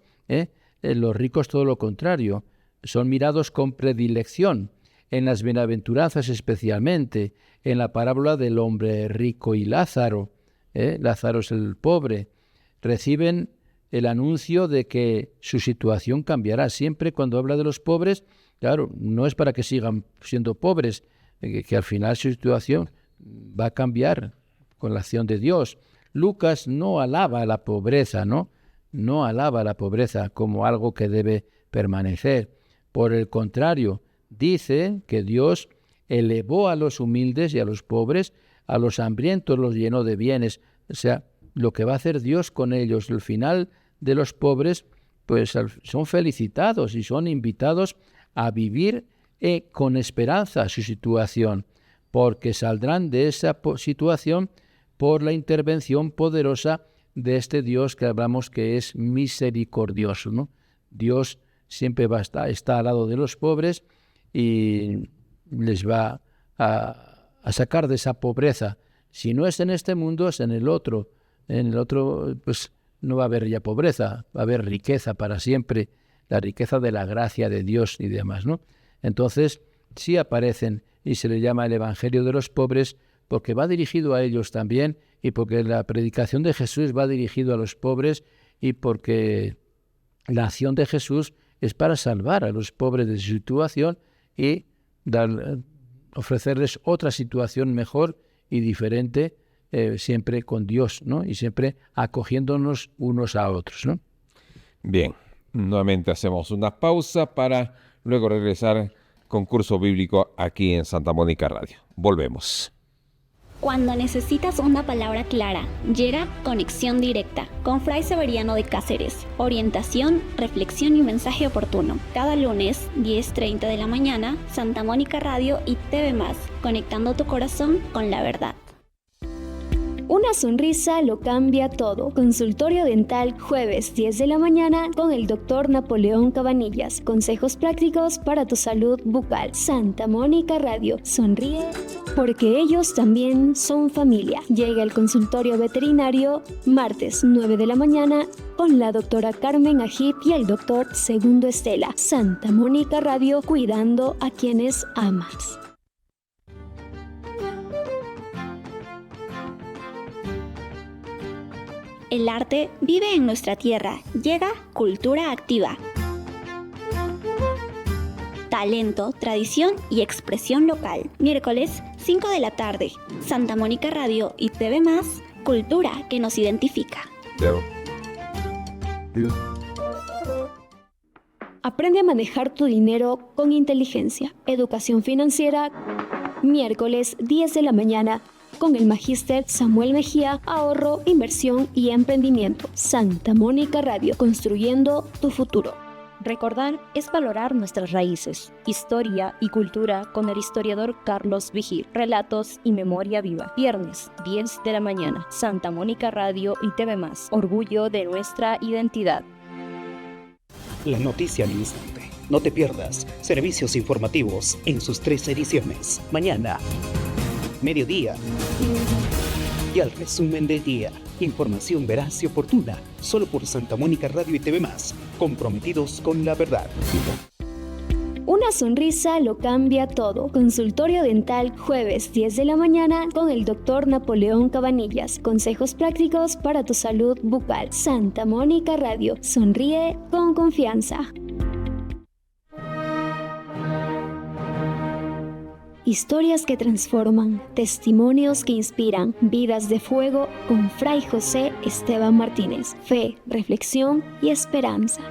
los ricos todo lo contrario, son mirados con predilección. En las bienaventuranzas especialmente, en la parábola del hombre rico y Lázaro, Lázaro es el pobre, reciben el anuncio de que su situación cambiará. Siempre cuando habla de los pobres, claro, no es para que sigan siendo pobres, que al final su situación va a cambiar con la acción de Dios. Lucas no alaba la pobreza, ¿no? No alaba la pobreza como algo que debe permanecer. Por el contrario, dice que Dios elevó a los humildes y a los pobres, a los hambrientos los llenó de bienes. O sea, lo que va a hacer Dios con ellos, el final de los pobres, pues son felicitados y son invitados a vivir con esperanza su situación, porque saldrán de esa situación por la intervención poderosa de este Dios que hablamos que es misericordioso, ¿no? Dios siempre está al lado de los pobres y les va a sacar de esa pobreza. Si no es en este mundo, es en el otro. En el otro, pues no va a haber ya pobreza, va a haber riqueza para siempre, la riqueza de la gracia de Dios y demás, ¿no? Entonces, sí aparecen y se le llama el Evangelio de los pobres porque va dirigido a ellos también y porque la predicación de Jesús va dirigido a los pobres y porque la acción de Jesús es para salvar a los pobres de su situación y ofrecerles otra situación mejor y diferente, siempre con Dios, ¿no? Y siempre acogiéndonos unos a otros, ¿no? Bien, nuevamente hacemos una pausa para luego regresar con Curso Bíblico aquí en Santa Mónica Radio. Volvemos. Cuando necesitas una palabra clara, llega Conexión Directa con Fray Severiano de Cáceres. Orientación, reflexión y mensaje oportuno. Cada lunes, 10:30 de la mañana, Santa Mónica Radio y TV+, conectando tu corazón con la verdad. Una sonrisa lo cambia todo. Consultorio dental, jueves 10 de la mañana con el Dr. Napoleón Cabanillas. Consejos prácticos para tu salud bucal. Santa Mónica Radio. Sonríe porque ellos también son familia. Llega el consultorio veterinario martes 9 de la mañana con la doctora Carmen Ajip y el doctor Segundo Estela. Santa Mónica Radio, cuidando a quienes amas. El arte vive en nuestra tierra. Llega Cultura Activa. Talento, tradición y expresión local. Miércoles, 5 de la tarde. Santa Mónica Radio y TV+, cultura que nos identifica. Aprende a manejar tu dinero con inteligencia. Educación financiera, miércoles 10 de la mañana. Con el magíster Samuel Mejía, ahorro, inversión y emprendimiento. Santa Mónica Radio, construyendo tu futuro. Recordar es valorar nuestras raíces, historia y cultura con el historiador Carlos Vigil. Relatos y memoria viva. Viernes, 10 de la mañana. Santa Mónica Radio y TV+. Orgullo de nuestra identidad. La noticia al instante. No te pierdas servicios informativos en sus 3 ediciones. Mañana, mediodía y al resumen del día. Información veraz y oportuna, solo por Santa Mónica Radio y TV+, comprometidos con la verdad. Una sonrisa lo cambia todo. Consultorio dental, jueves 10 de la mañana con el Dr. Napoleón Cabanillas. Consejos prácticos para tu salud bucal. Santa Mónica Radio. Sonríe con confianza. Historias que transforman, testimonios que inspiran, vidas de fuego con Fray José Esteban Martínez. Fe, reflexión y esperanza.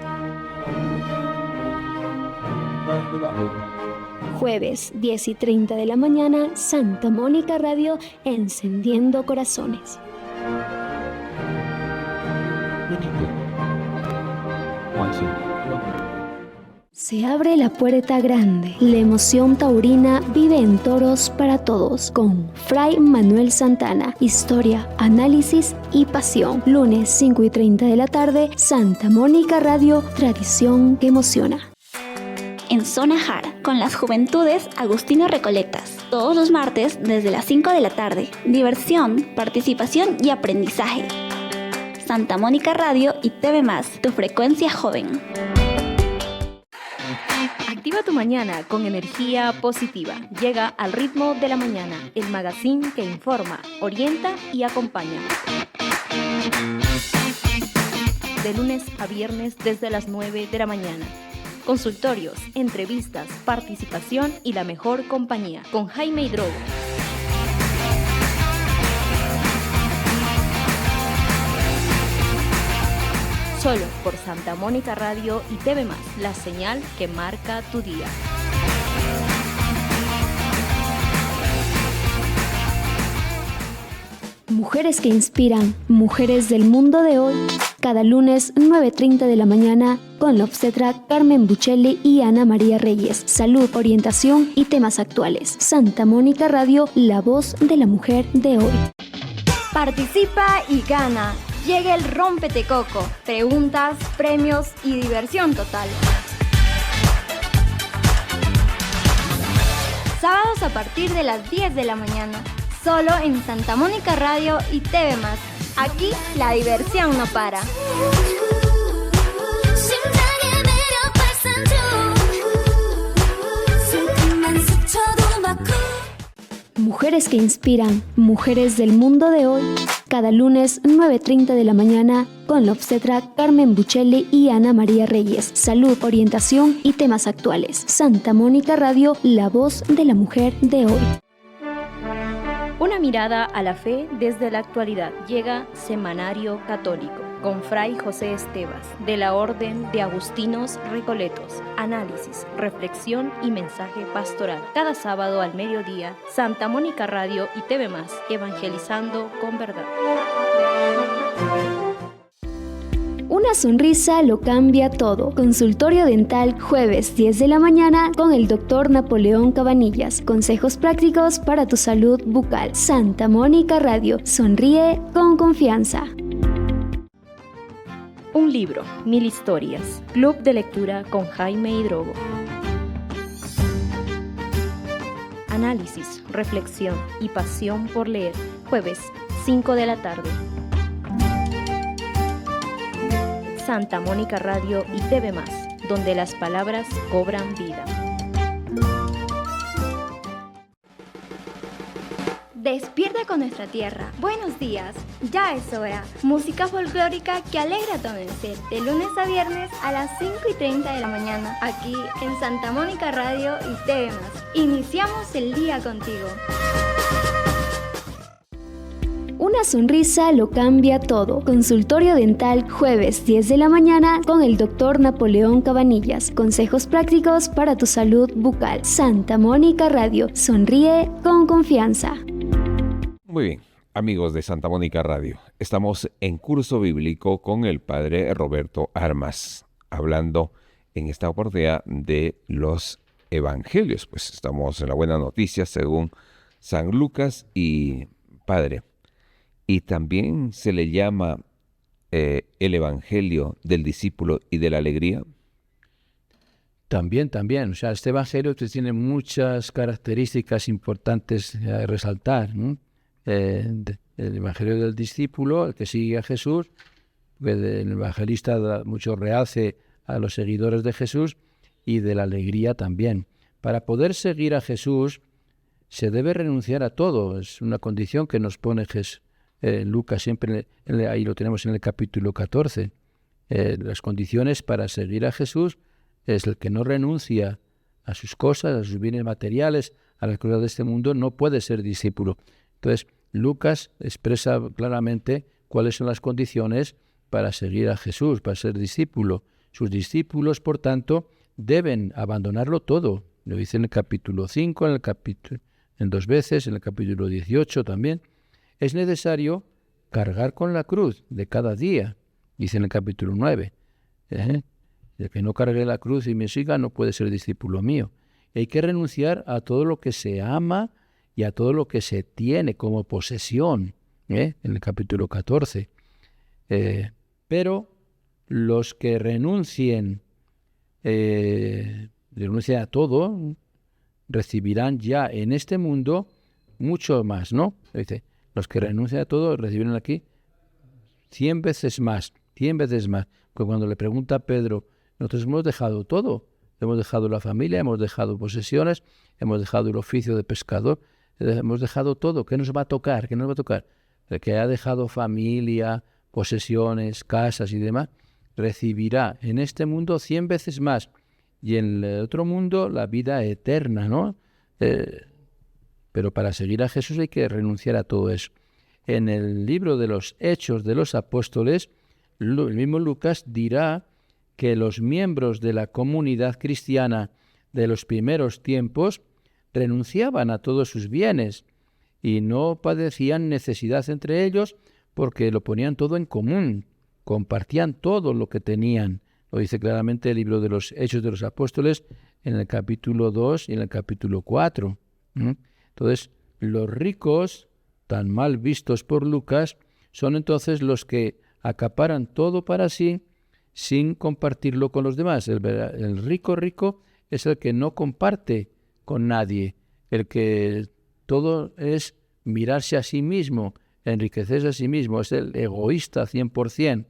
Jueves, 10:30 de la mañana, Santa Mónica Radio, encendiendo corazones. Se abre la puerta grande. La emoción taurina vive en Toros para Todos con Fray Manuel Santana. Historia, análisis y pasión. Lunes 5:30 de la tarde, Santa Mónica Radio, tradición que emociona. En Zona Jara, con las juventudes Agustino Recolectas. Todos los martes desde las 5 de la tarde. Diversión, participación y aprendizaje. Santa Mónica Radio y TV+, tu frecuencia joven. Activa tu mañana con energía positiva. Llega al ritmo de la mañana, el magazine que informa, orienta y acompaña. De lunes a viernes desde las 9 de la mañana. Consultorios, entrevistas, participación y la mejor compañía con Jaime Hidrogo. Solo por Santa Mónica Radio y TV+, la señal que marca tu día. Mujeres que inspiran, mujeres del mundo de hoy. Cada lunes 9:30 de la mañana con la obstetra Carmen Buccelli y Ana María Reyes. Salud, orientación y temas actuales. Santa Mónica Radio, la voz de la mujer de hoy. Participa y gana. Llega el Rómpete Coco. Preguntas, premios y diversión total. Sábados a partir de las 10 de la mañana. Solo en Santa Mónica Radio y TV+. Aquí la diversión no para. Mujeres que inspiran, mujeres del mundo de hoy. Cada lunes 9:30 de la mañana con la obstetra Carmen Buccelli y Ana María Reyes. Salud, orientación y temas actuales. Santa Mónica Radio, la voz de la mujer de hoy. Una mirada a la fe desde la actualidad. Llega Semanario Católico con Fray José Estebas, de la Orden de Agustinos Recoletos. Análisis, reflexión y mensaje pastoral. Cada sábado al mediodía, Santa Mónica Radio y TV+, evangelizando con verdad. Una sonrisa lo cambia todo. Consultorio dental, jueves 10 de la mañana con el Dr. Napoleón Cabanillas. Consejos prácticos para tu salud bucal. Santa Mónica Radio. Sonríe con confianza. Un libro, 1000 historias. Club de lectura con Jaime Hidrogo. Análisis, reflexión y pasión por leer. Jueves, 5 de la tarde. Santa Mónica Radio y TV+, donde las palabras cobran vida. Despierta con nuestra tierra. Buenos días, ya es hora. Música folclórica que alegra tu amanecer. De lunes a viernes a las 5:30 de la mañana. Aquí en Santa Mónica Radio y TV+. Iniciamos el día contigo. Una sonrisa lo cambia todo. Consultorio dental, jueves 10 de la mañana con el Dr. Napoleón Cabanillas. Consejos prácticos para tu salud bucal. Santa Mónica Radio. Sonríe con confianza. Muy bien, amigos de Santa Mónica Radio. Estamos en curso bíblico con el padre Roberto Armas, hablando en esta oportunidad de los evangelios. Pues estamos en la buena noticia según San Lucas y Padre. Y también se le llama el evangelio del discípulo y de la alegría. También. O sea, este evangelio tiene muchas características importantes a resaltar, ¿no? El evangelio del discípulo, el que sigue a Jesús, el evangelista da mucho realce a los seguidores de Jesús, y de la alegría también. Para poder seguir a Jesús se debe renunciar a todo. Es una condición que nos pone Lucas siempre, ahí lo tenemos en el capítulo 14. Las condiciones para seguir a Jesús es el que no renuncia a sus cosas, a sus bienes materiales, a las cosas de este mundo, no puede ser discípulo. Entonces, Lucas expresa claramente cuáles son las condiciones para seguir a Jesús, para ser discípulo. Sus discípulos, por tanto, deben abandonarlo todo. Lo dice en el capítulo 5, en 2 veces, en el capítulo 18 también. Es necesario cargar con la cruz de cada día, dice en el capítulo 9. El que no cargue la cruz y me siga no puede ser discípulo mío. Hay que renunciar a todo lo que se ama y a todo lo que se tiene como posesión, en el capítulo 14. Pero los que renuncien a todo, recibirán ya en este mundo mucho más, ¿no? Dice, los que renuncian a todo recibirán aquí 100 veces más. Porque cuando le pregunta a Pedro, nosotros hemos dejado todo, hemos dejado la familia, hemos dejado posesiones, hemos dejado el oficio de pescador, hemos dejado todo. ¿Qué nos va a tocar? El que ha dejado familia, posesiones, casas y demás, recibirá en este mundo 100 veces más, y en el otro mundo la vida eterna, ¿no? Pero para seguir a Jesús hay que renunciar a todo eso. En el libro de los Hechos de los Apóstoles, el mismo Lucas dirá que los miembros de la comunidad cristiana de los primeros tiempos renunciaban a todos sus bienes y no padecían necesidad entre ellos porque lo ponían todo en común, compartían todo lo que tenían. Lo dice claramente el libro de los Hechos de los Apóstoles en el capítulo 2 y en el capítulo 4. Entonces, los ricos, tan mal vistos por Lucas, son entonces los que acaparan todo para sí sin compartirlo con los demás. El rico es el que no comparte con nadie, el que todo es mirarse a sí mismo, enriquecerse a sí mismo, es el egoísta 100%,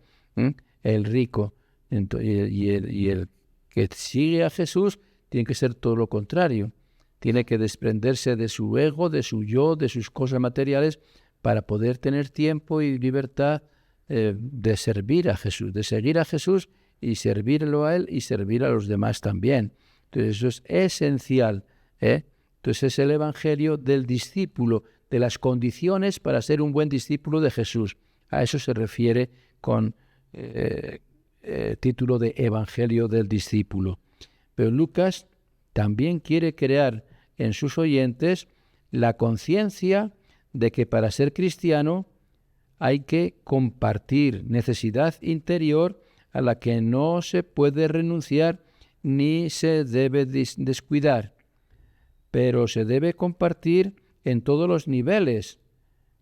el rico. Y el que sigue a Jesús tiene que ser todo lo contrario, tiene que desprenderse de su ego, de su yo, de sus cosas materiales, para poder tener tiempo y libertad de servir a Jesús, de seguir a Jesús y servirlo a Él y servir a los demás también. Entonces eso es esencial. Entonces es el evangelio del discípulo, de las condiciones para ser un buen discípulo de Jesús. A eso se refiere con título de evangelio del discípulo. Pero Lucas también quiere crear en sus oyentes la conciencia de que para ser cristiano hay que compartir necesidad interior a la que no se puede renunciar ni se debe descuidar, pero se debe compartir en todos los niveles,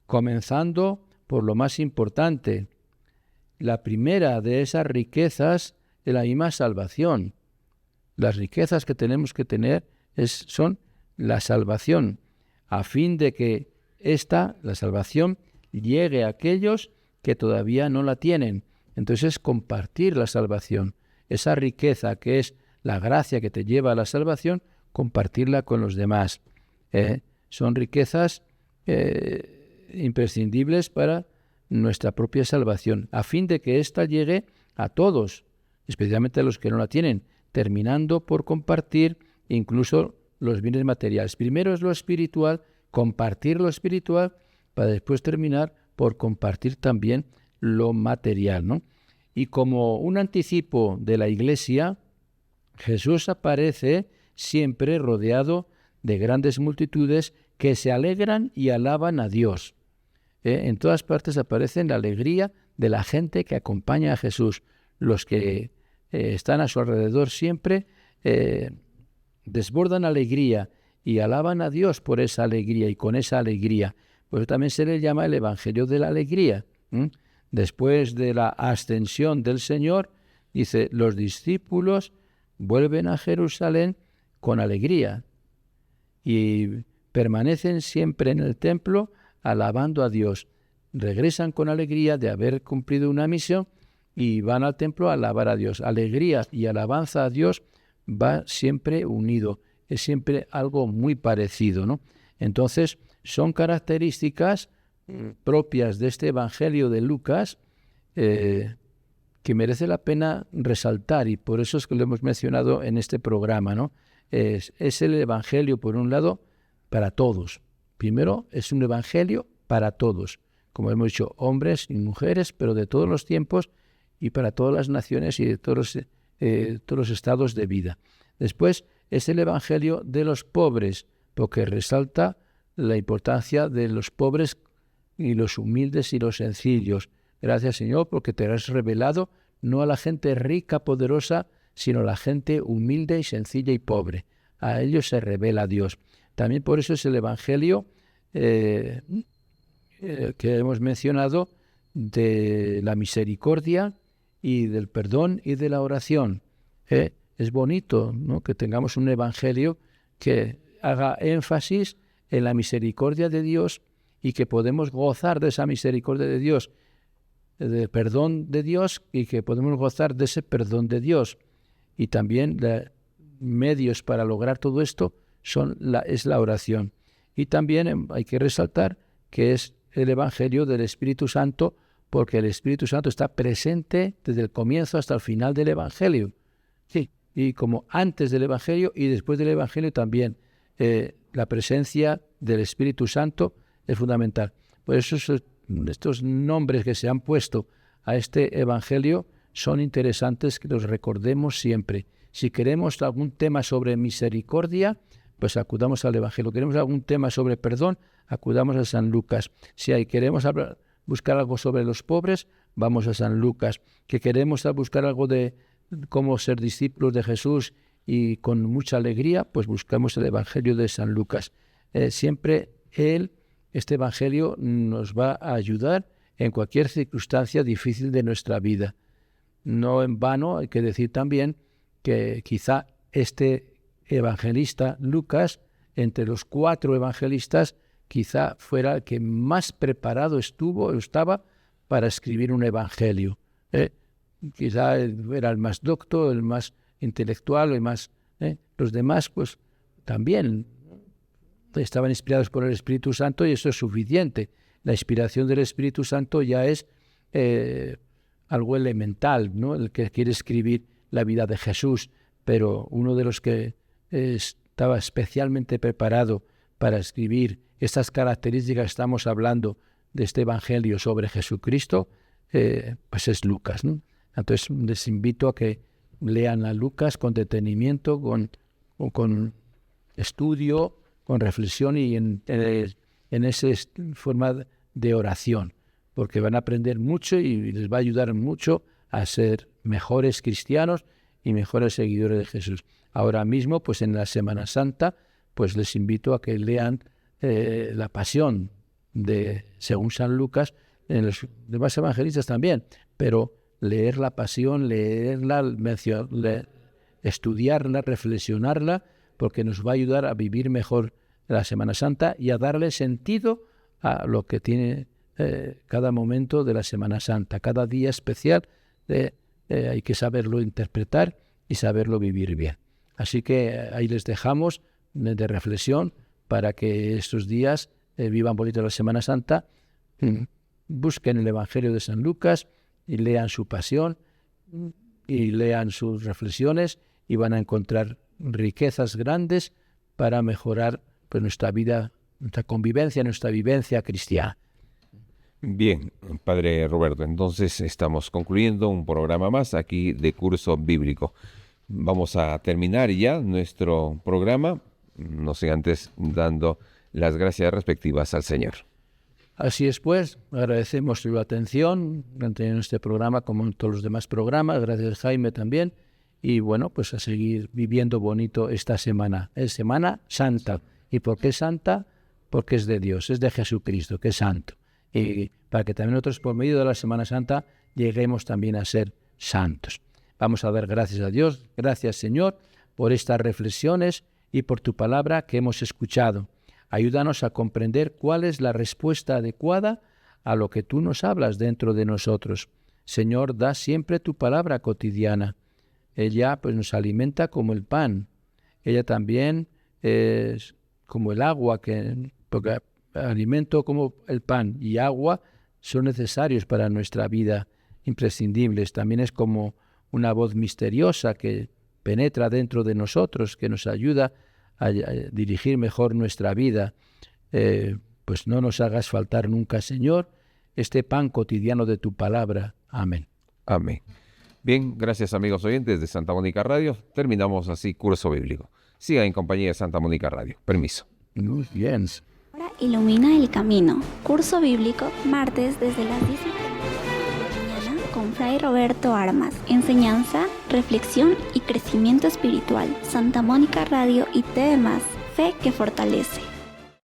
comenzando por lo más importante. La primera de esas riquezas es la misma salvación. Las riquezas que tenemos que tener son la salvación, a fin de que la salvación, llegue a aquellos que todavía no la tienen. Entonces, compartir la salvación, esa riqueza que es la gracia que te lleva a la salvación, compartirla con los demás. Son riquezas imprescindibles para nuestra propia salvación, a fin de que ésta llegue a todos, especialmente a los que no la tienen, terminando por compartir incluso los bienes materiales. Primero es lo espiritual, compartir lo espiritual, para después terminar por compartir también lo material, ¿no? Y como un anticipo de la Iglesia, Jesús aparece siempre rodeado de grandes multitudes que se alegran y alaban a Dios. En todas partes aparece la alegría de la gente que acompaña a Jesús, los que están a su alrededor siempre, desbordan alegría y alaban a Dios por esa alegría y con esa alegría. Pues también se le llama el Evangelio de la Alegría. Después de la ascensión del Señor, dice, los discípulos vuelven a Jerusalén con alegría y permanecen siempre en el templo alabando a Dios. Regresan con alegría de haber cumplido una misión y van al templo a alabar a Dios. Alegría y alabanza a Dios va siempre unido, es siempre algo muy parecido, ¿no? Entonces, son características propias de este Evangelio de Lucas que merece la pena resaltar, y por eso es que lo hemos mencionado en este programa, ¿no? Es el Evangelio, por un lado, para todos. Primero, es un Evangelio para todos, como hemos dicho, hombres y mujeres, pero de todos los tiempos y para todas las naciones y de todos los estados de vida. Después, es el Evangelio de los pobres, porque resalta la importancia de los pobres y los humildes y los sencillos. Gracias, Señor, porque te has revelado no a la gente rica, poderosa, sino a la gente humilde y sencilla y pobre. A ellos se revela Dios. También por eso es el Evangelio que hemos mencionado de la misericordia y del perdón y de la oración. Es bonito, ¿no?, que tengamos un Evangelio que haga énfasis en la misericordia de Dios y que podemos gozar de esa misericordia de Dios, del perdón de Dios, y que podemos gozar de ese perdón de Dios. Y también medios para lograr todo esto es la oración. Y también hay que resaltar que es el Evangelio del Espíritu Santo, porque el Espíritu Santo está presente desde el comienzo hasta el final del Evangelio. Sí, y como antes del Evangelio y después del Evangelio también. La presencia del Espíritu Santo es fundamental. Por eso estos nombres que se han puesto a este Evangelio son interesantes que los recordemos siempre. Si queremos algún tema sobre misericordia, pues acudamos al Evangelio. Queremos algún tema sobre perdón, acudamos a San Lucas. Si queremos buscar algo sobre los pobres, vamos a San Lucas. Que queremos buscar algo de cómo ser discípulos de Jesús y con mucha alegría, pues buscamos el Evangelio de San Lucas. Siempre este Evangelio nos va a ayudar en cualquier circunstancia difícil de nuestra vida. No en vano hay que decir también que quizá este evangelista Lucas, entre los 4 evangelistas, quizá fuera el que más preparado estaba para escribir un evangelio. Quizá era el más docto, el más intelectual, el más... Los demás, pues, también estaban inspirados por el Espíritu Santo y eso es suficiente. La inspiración del Espíritu Santo ya es algo elemental, ¿no? El que quiere escribir la vida de Jesús, pero uno de los que estaba especialmente preparado para escribir estas características, estamos hablando de este Evangelio sobre Jesucristo, pues es Lucas, ¿no? Entonces les invito a que lean a Lucas con detenimiento, con estudio, con reflexión y en esa forma de oración, porque van a aprender mucho y les va a ayudar mucho a ser mejores cristianos y mejores seguidores de Jesús. Ahora mismo, pues en la Semana Santa, pues les invito a que lean la Pasión según San Lucas, en los demás evangelistas también, pero leer la Pasión, leerla, estudiarla, reflexionarla, porque nos va a ayudar a vivir mejor la Semana Santa y a darle sentido a lo que tiene cada momento de la Semana Santa. Cada día especial hay que saberlo interpretar y saberlo vivir bien. Así que ahí les dejamos de reflexión para que estos días vivan bonito la Semana Santa, busquen el Evangelio de San Lucas y lean su Pasión y lean sus reflexiones y van a encontrar riquezas grandes para mejorar pues nuestra vida, nuestra convivencia, nuestra vivencia cristiana. Bien, Padre Roberto, entonces estamos concluyendo un programa más aquí de Curso Bíblico. Vamos a terminar ya nuestro programa, no sé, antes dando las gracias respectivas al Señor. Así es, pues, agradecemos su atención en este programa como en todos los demás programas. Gracias, Jaime, también. y bueno, pues a seguir viviendo bonito esta semana. Es Semana Santa. ¿Y por qué santa? Porque es de Dios, es de Jesucristo, que es santo. Y para que también nosotros, por medio de la Semana Santa, lleguemos también a ser santos. Vamos a dar gracias a Dios. Gracias, Señor, por estas reflexiones y por tu palabra que hemos escuchado. Ayúdanos a comprender cuál es la respuesta adecuada a lo que tú nos hablas dentro de nosotros. Señor, da siempre tu palabra cotidiana. Ella pues nos alimenta como el pan. Ella también es como el agua, porque alimento como el pan y agua son necesarios para nuestra vida, imprescindibles. También es como una voz misteriosa que penetra dentro de nosotros, que nos ayuda a dirigir mejor nuestra vida. Pues no nos hagas faltar nunca, Señor, este pan cotidiano de tu palabra. Amén. Amén. Bien, gracias amigos oyentes de Santa Mónica Radio. Terminamos así Curso Bíblico. Sigan en compañía de Santa Mónica Radio. Permiso. Muy bien. Ahora ilumina el camino. Curso Bíblico, martes desde las 10:30 de la mañana con Fray Roberto Armas. Enseñanza, reflexión y crecimiento espiritual. Santa Mónica Radio y TV+. Fe que fortalece.